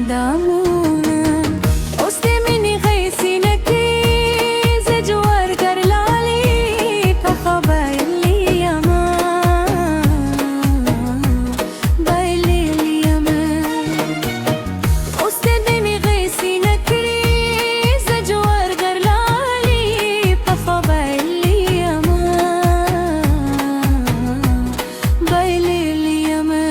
دامون أستمني غيسي نكي زجوار قرلالي فخبايلي يمان بايلي اليمن أستمني غيسي نكي زجوار قرلالي فخبايلي يمان بايلي اليمن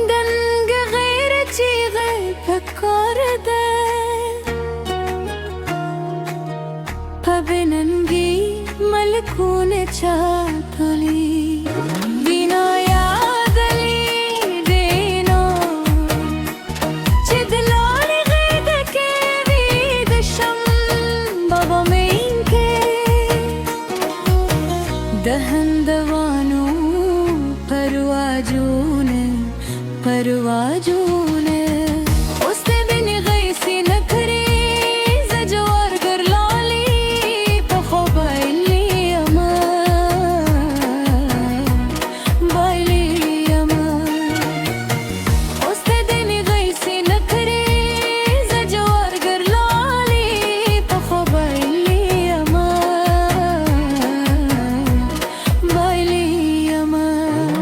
دنگ غیر چیغه پکار ده پبننگی ملکون چاتلی دینا یادلی دینو چدلالی غیده که ویدشم بابا مین که دهندوانو پرواجونه پرواجونه استبني غيسي نكري زجوار قرلالي بخبايلي يمان بايلي يمان استبني غيسي نكري زجوار قرلالي بخبايلي يمان بايلي يمان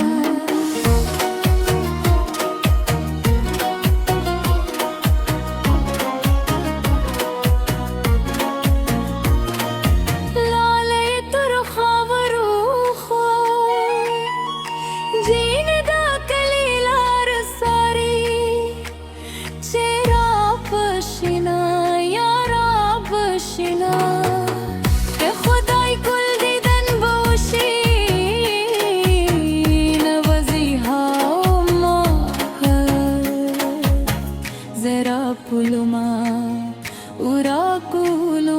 لالي ترخى وروخو جين دا كليلا رساري چرا بشنا يارا بشنا که خدای گل دیدن باشی نوازی ها ماه زرا پولما اورا کولو